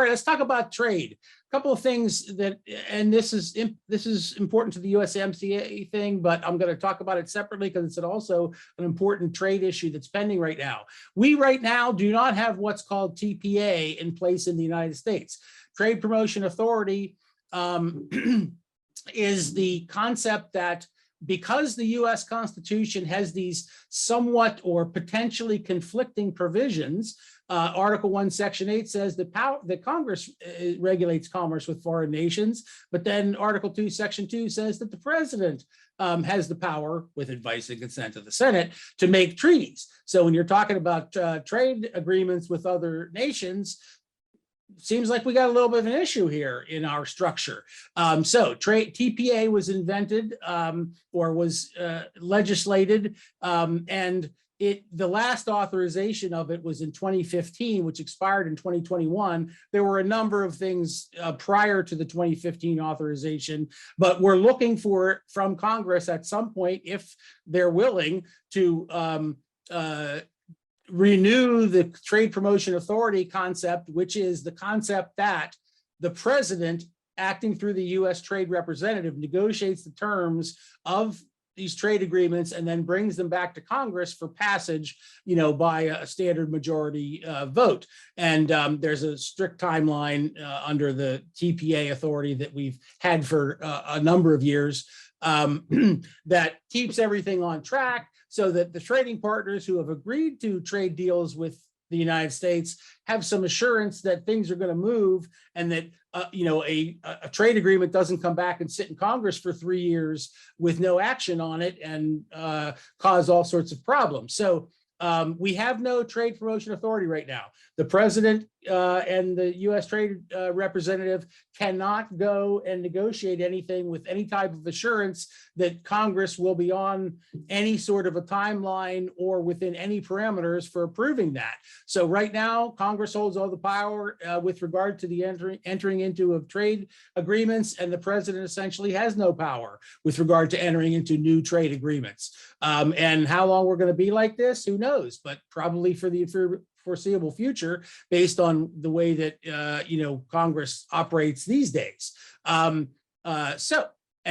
right, let's talk about trade. A couple of things that, and this is important to the USMCA thing, but I'm going to talk about it separately because it's also an important trade issue that's pending right now. We right now do not have what's called TPA in place in the United States. Trade Promotion Authority is the concept that because the US Constitution has these somewhat or potentially conflicting provisions, Article 1, Section 8 says that Congress regulates commerce with foreign nations, but then Article 2, Section 2 says that the president has the power, with advice and consent of the Senate, to make treaties. So when you're talking about trade agreements with other nations, seems like we got a little bit of an issue here in our structure. So TPA was invented or was legislated, and the last authorization of it was in 2015, which expired in 2021. There were a number of things prior to the 2015 authorization, but we're looking for from Congress at some point, if they're willing, to renew the Trade Promotion Authority concept, which is the concept that the president, acting through the U.S. Trade Representative, negotiates the terms of these trade agreements and then brings them back to Congress for passage, by a standard majority vote. And there's a strict timeline under the TPA authority that we've had for a number of years that keeps everything on track, so that the trading partners who have agreed to trade deals with the United States have some assurance that things are going to move, and that a trade agreement doesn't come back and sit in Congress for 3 years with no action on it and cause all sorts of problems. So we have no Trade Promotion Authority right now. The president and the U.S. Trade Representative cannot go and negotiate anything with any type of assurance that Congress will be on any sort of a timeline or within any parameters for approving that. So right now, Congress holds all the power with regard to the entering into of trade agreements, and the president essentially has no power with regard to entering into new trade agreements. And how long we're going to be like this, who knows? But probably for the foreseeable future, based on the way that Congress operates these days. And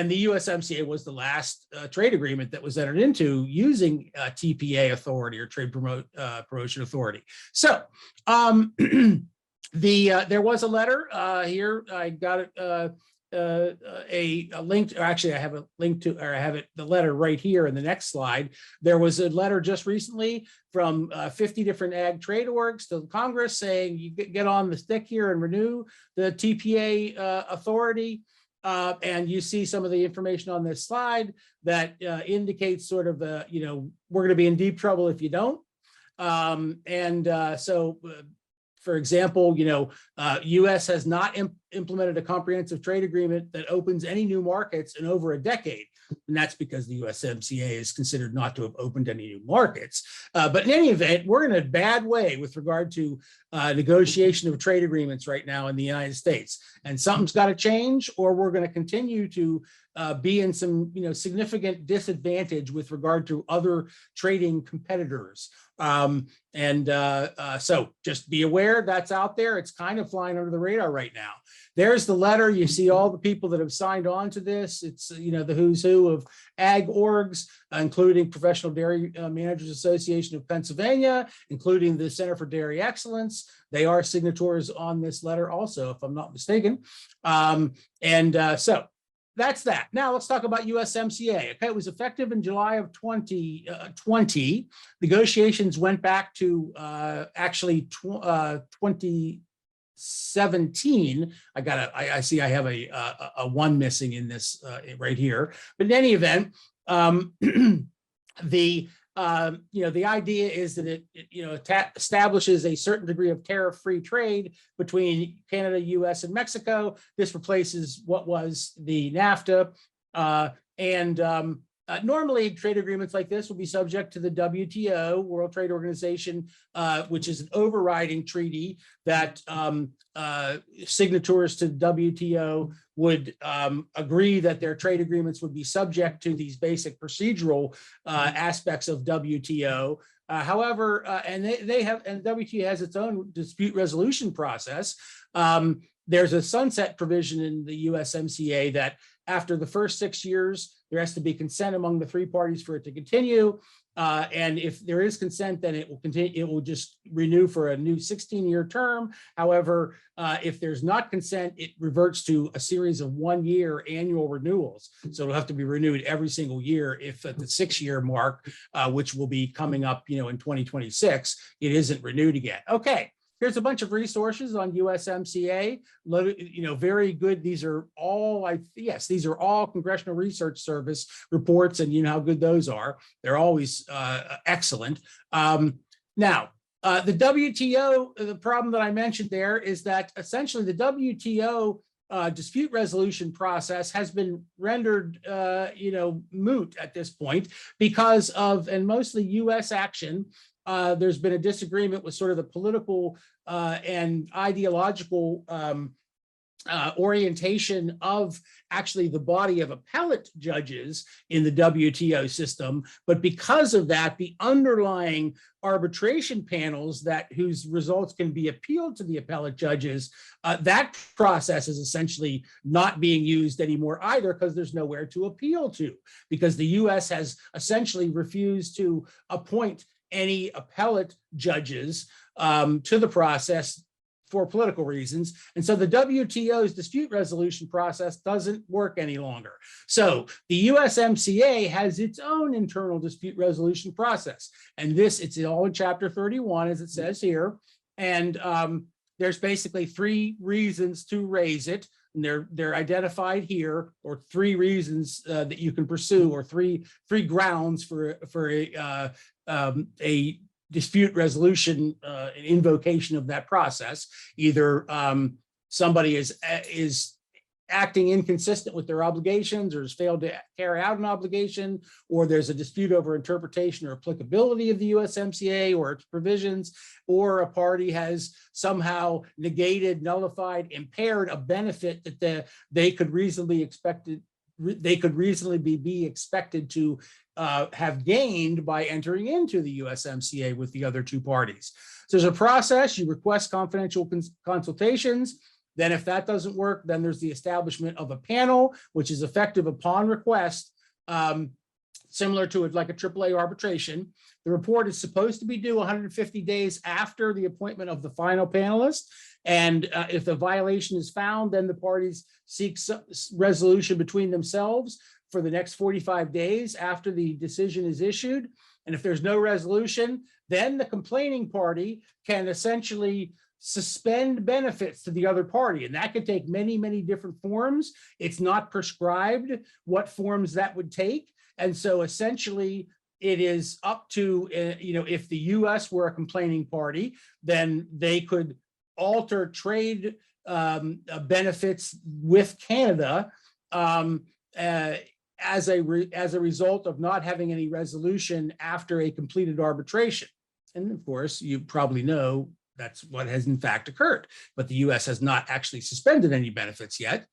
the USMCA was the last trade agreement that was entered into using TPA authority, or Trade Promotion Authority. So there was a letter here. I got it. A link, or actually I have a link to, or I have the letter right here in the next slide. There was a letter just recently from 50 different ag trade orgs to Congress saying you get on the stick here and renew the TPA authority. And you see some of the information on this slide that indicates sort of, we're going to be in deep trouble if you don't. For example, U.S. has not implemented a comprehensive trade agreement that opens any new markets in over a decade. And that's because the USMCA is considered not to have opened any new markets. But in any event, we're in a bad way with regard to negotiation of trade agreements right now in the United States. And something's got to change, or we're going to continue to be in some significant disadvantage with regard to other trading competitors. So just be aware that's out there. It's kind of flying under the radar right now. There's the letter. You see all the people that have signed on to this. It's, the who's who of ag orgs, including Professional Dairy Managers Association of Pennsylvania, including the Center for Dairy Excellence. They are signatories on this letter also, if I'm not mistaken. So that's that. Now let's talk about USMCA. Okay, it was effective in July of 2020. Negotiations went back to actually 2017. I see I have a one missing in this right here. But in any event, the idea is that it establishes a certain degree of tariff-free trade between Canada, US, and Mexico. This replaces what was the NAFTA. Normally, trade agreements like this will be subject to the WTO, World Trade Organization, which is an overriding treaty that signatories to the WTO would agree that their trade agreements would be subject to these basic procedural aspects of WTO. However, and WTO has its own dispute resolution process. There's a sunset provision in the USMCA that after the first 6 years, there has to be consent among the three parties for it to continue. And if there is consent, then it will continue. It will just renew for a new 16-year term. However, if there's not consent, it reverts to a series of 1-year annual renewals. So it'll have to be renewed every single year. If at the 6-year mark, which will be coming up, in 2026, it isn't renewed again. Okay. Here's a bunch of resources on USMCA, very good. These are all, these are all Congressional Research Service reports, and you know how good those are. They're always excellent. Now, the WTO, the problem that I mentioned there is that essentially the WTO dispute resolution process has been rendered, moot at this point because of, and mostly U.S. action. There's been a disagreement with sort of the political and ideological orientation of actually the body of appellate judges in the WTO system. But because of that, the underlying arbitration panels whose results can be appealed to the appellate judges, that process is essentially not being used anymore either, because there's nowhere to appeal to, because the U.S. has essentially refused to appoint any appellate judges to the process for political reasons. And so the WTO's dispute resolution process doesn't work any longer. So the USMCA has its own internal dispute resolution process. And it's all in Chapter 31, as it says here. And there's basically 3 reasons to raise it. And they're identified here, or 3 reasons that you can pursue, or three grounds for a dispute resolution, an invocation of that process. Either somebody is acting inconsistent with their obligations, or has failed to carry out an obligation, or there's a dispute over interpretation or applicability of the USMCA or its provisions, or a party has somehow negated, nullified, impaired a benefit that they could reasonably be expected to have gained by entering into the USMCA with the other 2 parties. So there's a process. You request confidential consultations. Then if that doesn't work, then there's the establishment of a panel, which is effective upon request, similar to like a AAA arbitration. The report is supposed to be due 150 days after the appointment of the final panelist. And if the violation is found, then the parties seek resolution between themselves for the next 45 days after the decision is issued. And if there's no resolution, then the complaining party can essentially suspend benefits to the other party. And that could take many, many different forms. It's not prescribed what forms that would take. And so essentially it is up to, if the US were a complaining party, then they could alter trade benefits with Canada as a result of not having any resolution after a completed arbitration. And of course, you probably know that's what has in fact occurred, but the US has not actually suspended any benefits yet.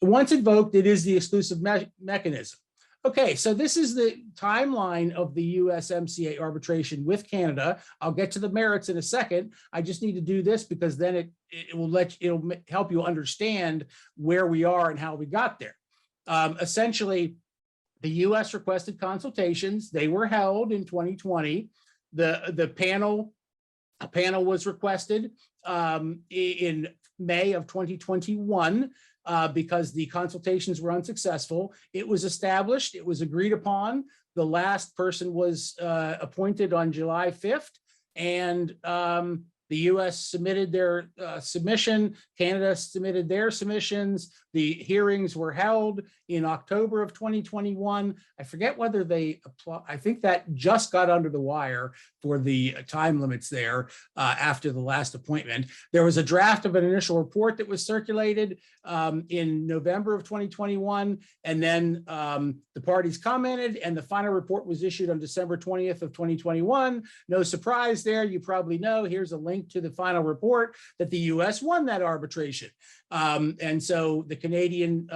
Once invoked, it is the exclusive mechanism. Okay, so this is the timeline of the USMCA arbitration with Canada. I'll get to the merits in a second. I just need to do this because then it'll help you understand where we are and how we got there. Essentially, the US requested consultations. They were held in 2020. A panel was requested in May of 2021 because the consultations were unsuccessful. It was established, it was agreed upon. The last person was appointed on July 5th, and the US submitted their submission, Canada submitted their submissions. The hearings were held in October of 2021. I forget whether they apply. I think that just got under the wire for the time limits there after the last appointment. There was a draft of an initial report that was circulated in November of 2021. And then the parties commented, and the final report was issued on December 20th of 2021. No surprise there. You probably know, here's a link to the final report, that the US won that arbitration. And so the Canadian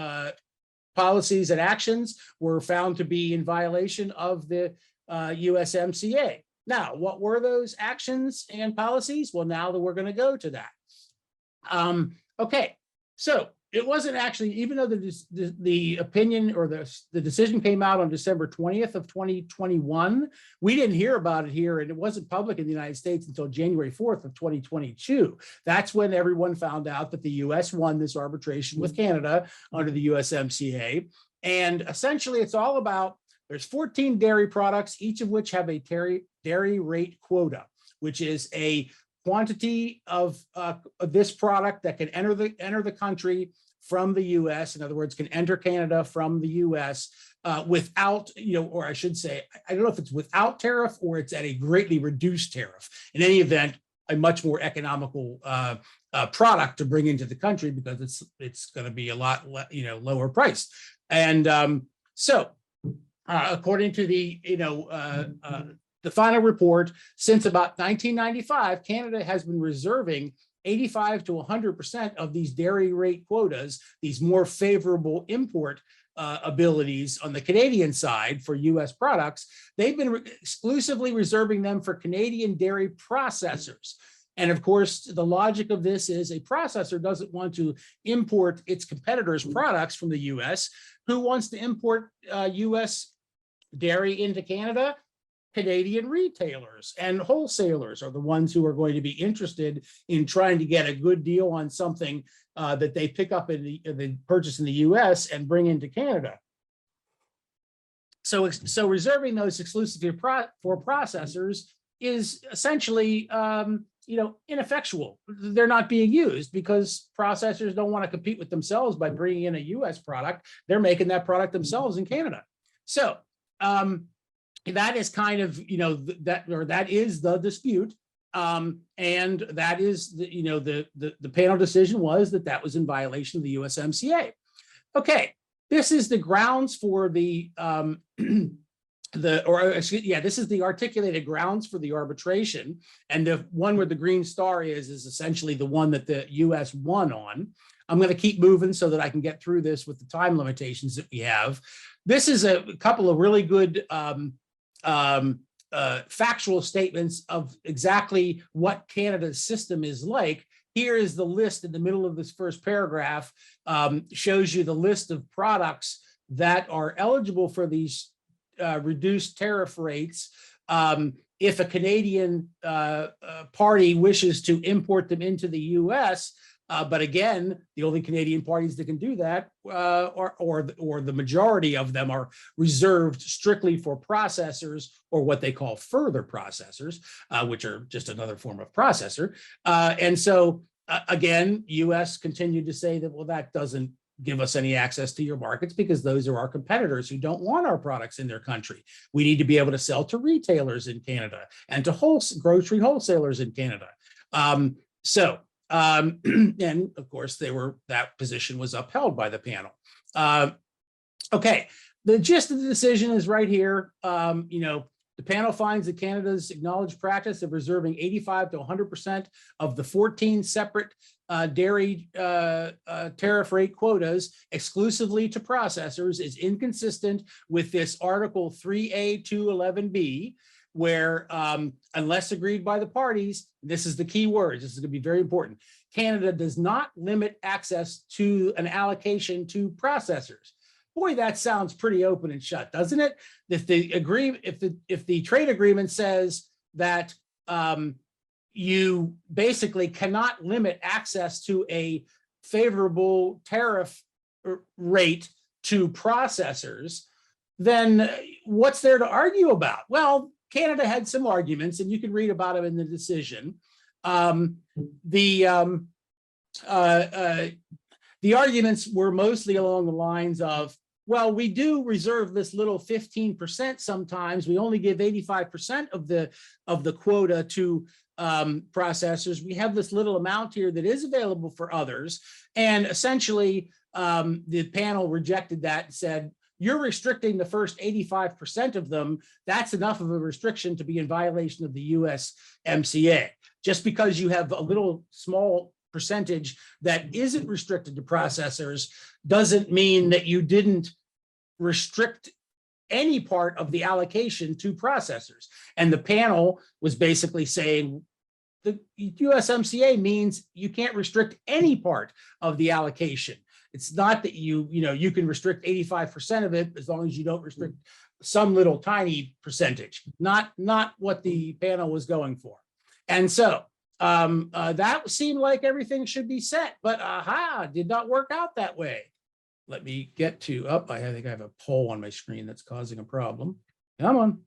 policies and actions were found to be in violation of the USMCA. Now, what were those actions and policies? Well, now that we're going to go to that. Okay, so it wasn't actually, even though the opinion or the decision came out on December 20th of 2021, we didn't hear about it here, and it wasn't public in the United States until January 4th of 2022. That's when everyone found out that the U.S. won this arbitration with Canada under the USMCA. And essentially, it's all about, there's 14 dairy products, each of which have a dairy rate quota, which is a quantity of this product that can enter the country from the U.S. In other words, can enter Canada from the U.S. Without, or I should say, I don't know if it's without tariff or it's at a greatly reduced tariff. In any event, a much more economical product to bring into the country because it's going to be a lot lower priced. And so, according to the final report, since about 1995, Canada has been reserving 85 to 100% of these dairy rate quotas, these more favorable import abilities on the Canadian side for U.S. products. They've been exclusively reserving them for Canadian dairy processors. And of course, the logic of this is a processor doesn't want to import its competitors' products from the U.S. Who wants to import U.S. dairy into Canada? Canadian retailers and wholesalers are the ones who are going to be interested in trying to get a good deal on something that they pick up in the purchase in the U.S. and bring into Canada. So reserving those exclusively for processors is essentially ineffectual. They're not being used because processors don't want to compete with themselves by bringing in a U.S. product. They're making that product themselves in Canada. So that is kind of, that is the dispute. And that is, the panel decision was that was in violation of the USMCA. Okay, this is the grounds for this is the articulated grounds for the arbitration. And the one where the green star is essentially the one that the US won on. I'm going to keep moving so that I can get through this with the time limitations that we have. This is a couple of really good factual statements of exactly what Canada's system is like. Here is the list in the middle of this first paragraph, shows you the list of products that are eligible for these reduced tariff rates. If a Canadian party wishes to import them into the US, but again, the only Canadian parties that can do that, or the majority of them, are reserved strictly for processors, or what they call further processors, which are just another form of processor. And so, again, US continued to say that, well, that doesn't give us any access to your markets because those are our competitors who don't want our products in their country. We need to be able to sell to retailers in Canada and to grocery wholesalers in Canada. And of course, that position was upheld by the panel. Okay, the gist of the decision is right here. The panel finds that Canada's acknowledged practice of reserving 85 to 100% of the 14 separate dairy tariff rate quotas exclusively to processors is inconsistent with this Article 3A 211B, where unless agreed by the parties, this is the key words, this is going to be very important, Canada does not limit access to an allocation to processors. Boy, that sounds pretty open and shut, doesn't it? If the trade agreement says that you basically cannot limit access to a favorable tariff rate to processors, then what's there to argue about? Well, Canada had some arguments, and you can read about them in the decision. The arguments were mostly along the lines of, well, we do reserve this little 15% sometimes. We only give 85% of the quota to processors. We have this little amount here that is available for others. And essentially, the panel rejected that and said, you're restricting the first 85% of them. That's enough of a restriction to be in violation of the USMCA. Just because you have a little small percentage that isn't restricted to processors doesn't mean that you didn't restrict any part of the allocation to processors. And the panel was basically saying the USMCA means you can't restrict any part of the allocation. It's not that you can restrict 85% of it as long as you don't restrict some little tiny percentage. Not what the panel was going for. And so that seemed like everything should be set, but did not work out that way. Let me get to I think I have a poll on my screen that's causing a problem. Come on.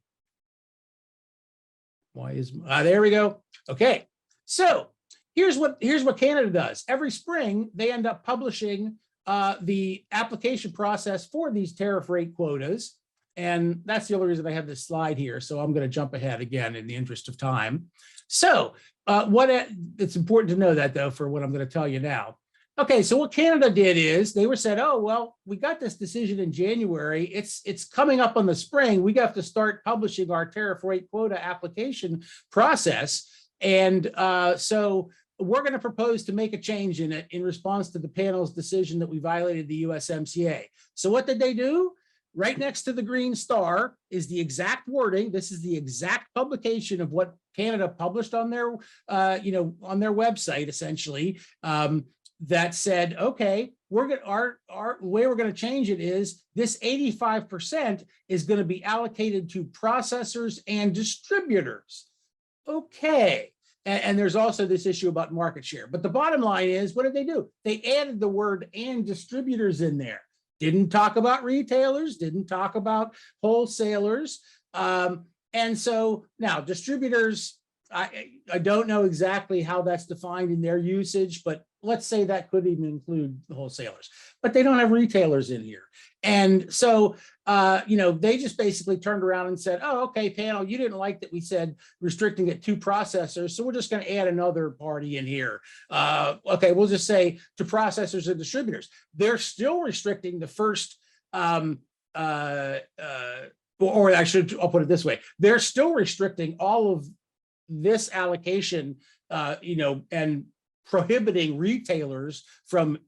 Why is there we go. Okay, so here's what Canada does. Every spring they end up publishing the application process for these tariff rate quotas, and that's the only reason I have this slide here. So I'm going to jump ahead again in the interest of time. So it's important to know that though for what I'm going to tell you now. Okay, so what Canada did is they said, oh, well, we got this decision in January. It's coming up on the spring. We have to start publishing our tariff rate quota application process. And so we're going to propose to make a change in it in response to the panel's decision that we violated the USMCA. So what did they do? Right next to the green star is the exact wording. This is the exact publication of what Canada published on their, on their website, essentially. That said, okay, our way we're going to change it is this 85% is going to be allocated to processors and distributors. Okay. And there's also this issue about market share. But the bottom line is, what did they do? They added the word "and distributors" in there. Didn't talk about retailers, didn't talk about wholesalers. And so now distributors, I don't know exactly how that's defined in their usage, but let's say that could even include the wholesalers, but they don't have retailers in here. And so, they just basically turned around and said, oh, okay, panel, you didn't like that we said restricting it to processors, so we're just going to add another party in here. Okay, we'll just say to processors and distributors. They're still restricting the first, I'll put it this way. They're still restricting all of this allocation, and prohibiting retailers from,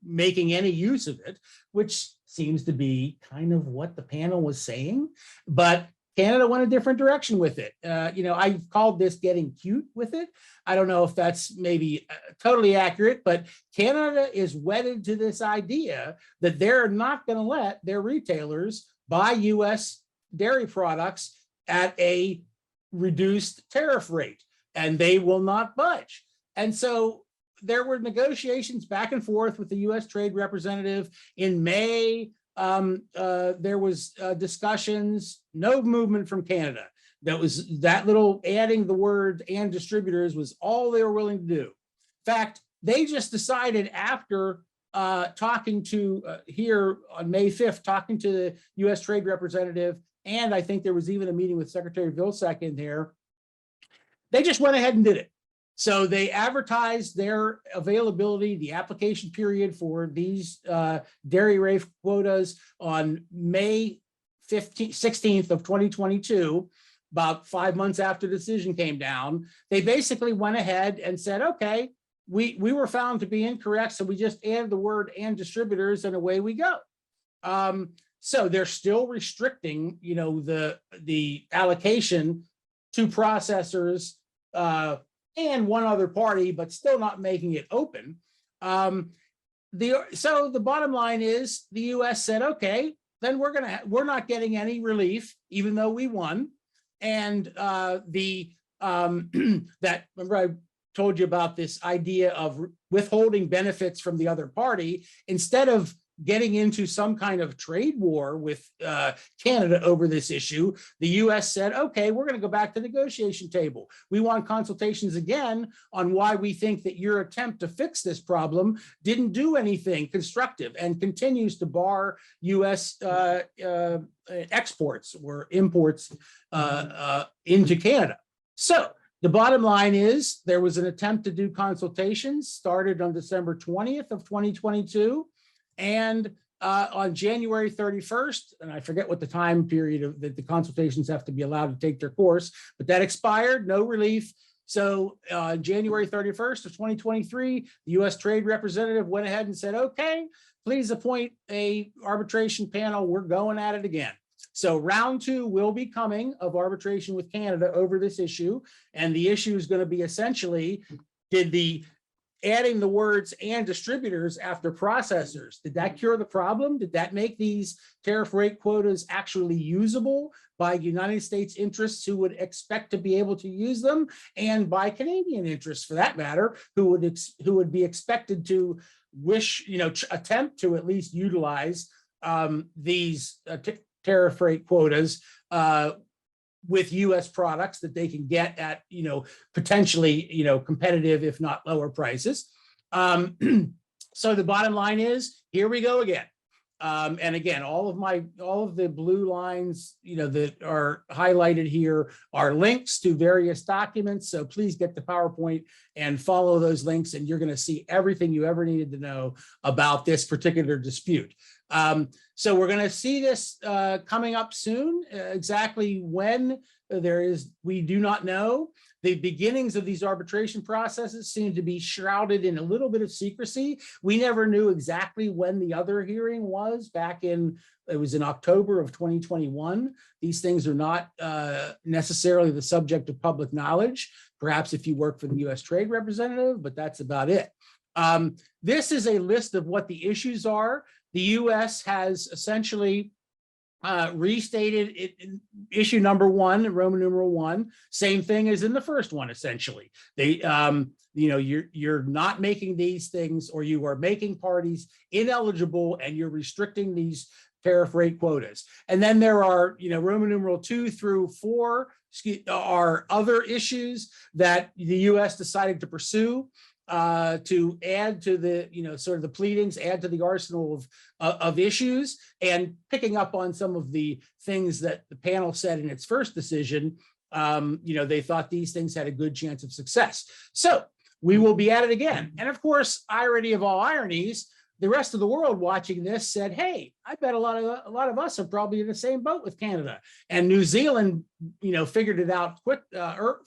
making any use of it, which seems to be kind of what the panel was saying, but Canada went a different direction with it. I've called this getting cute with it. I don't know if that's maybe totally accurate, but Canada is wedded to this idea that they're not going to let their retailers buy U.S. dairy products at a reduced tariff rate, and they will not budge. And so there were negotiations back and forth with the U.S. Trade Representative. In May, there was discussions, no movement from Canada. That little adding the word "and distributors" was all they were willing to do. In fact, they just decided after talking to here on May 5th, talking to the U.S. Trade Representative, and I think there was even a meeting with Secretary Vilsack in there, they just went ahead and did it. So they advertised their availability, the application period for these dairy rate quotas on May 16th of 2022, about 5 months after the decision came down. They basically went ahead and said, okay, we were found to be incorrect, so we just added the word "and distributors" and away we go. So they're still restricting, the allocation to processors and one other party, but still not making it open. So the bottom line is the U.S. said, okay, then we're not getting any relief, even though we won. And that remember I told you about this idea of withholding benefits from the other party instead of getting into some kind of trade war with Canada over this issue. The U.S. said, okay, we're going to go back to the negotiation table. We want consultations again on why we think that your attempt to fix this problem didn't do anything constructive and continues to bar U.S. exports or imports into Canada. So the bottom line is there was an attempt to do consultations started on December 20th of 2022. And on January 31st, and I forget what the time period that the consultations have to be allowed to take their course, but that expired, no relief. So January 31st of 2023, the U.S. Trade Representative went ahead and said, okay, please appoint a arbitration panel. We're going at it again. So round 2 will be coming of arbitration with Canada over this issue. And the issue is going to be essentially, did the adding the words and distributors after processors, did that cure the problem? Did that make these tariff rate quotas actually usable by United States interests who would expect to be able to use them, and by Canadian interests for that matter, who would be expected to attempt to at least utilize these tariff rate quotas with U.S. products that they can get at, potentially, competitive, if not lower prices. So the bottom line is, here we go again. And again, all of the blue lines, that are highlighted here are links to various documents. So please get the PowerPoint and follow those links, and you're going to see everything you ever needed to know about this particular dispute. So we're going to see this coming up soon. Exactly when we do not know. The beginnings of these arbitration processes seem to be shrouded in a little bit of secrecy. We never knew exactly when the other hearing was it was in October of 2021. These things are not necessarily the subject of public knowledge, perhaps if you work for the U.S. Trade Representative, but that's about it. This is a list of what the issues are. The U.S. has essentially restated it in issue number 1, Roman numeral 1, same thing as in the first one, essentially. They, you're not making these things, or you are making parties ineligible, and you're restricting these tariff rate quotas. And then there are, Roman numeral 2 through 4 are other issues that the U.S. decided to pursue to add to the, sort of the pleadings, add to the arsenal of issues, and picking up on some of the things that the panel said in its first decision. They thought these things had a good chance of success. So we will be at it again. And of course, irony of all ironies, the rest of the world watching this said, hey, I bet a lot of us are probably in the same boat with Canada. And New Zealand, figured it out quick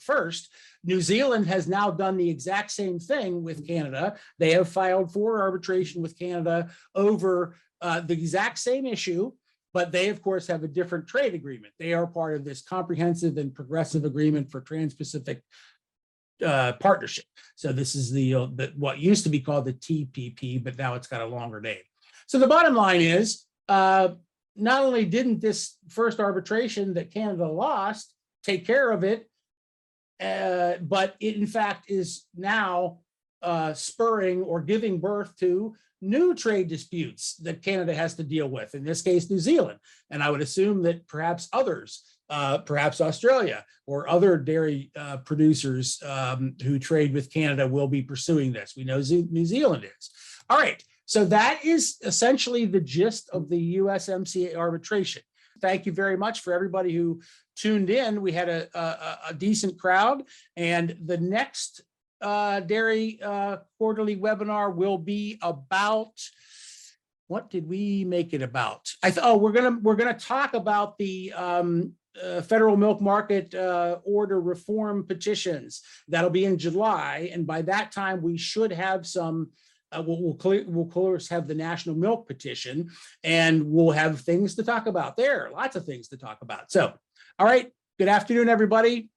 first. New Zealand has now done the exact same thing with Canada. They have filed for arbitration with Canada over the exact same issue, but they, of course, have a different trade agreement. They are part of this comprehensive and progressive agreement for Trans-Pacific partnership. So this is the what used to be called the TPP, but now it's got a longer name. So the bottom line is, not only didn't this first arbitration that Canada lost take care of it, but it in fact is now spurring or giving birth to new trade disputes that Canada has to deal with, in this case, New Zealand. And I would assume that perhaps others, perhaps Australia or other dairy producers who trade with Canada will be pursuing this. We know New Zealand is. All right, so that is essentially the gist of the USMCA arbitration. Thank you very much for everybody who tuned in. We had a decent crowd, and the next dairy quarterly webinar will be about, what did we make it about? We're gonna talk about the federal milk market order reform petitions. That'll be in July, and by that time we should have some. We'll of course have the national milk petition, and we'll have things to talk about there. Lots of things to talk about. So, all right. Good afternoon, everybody.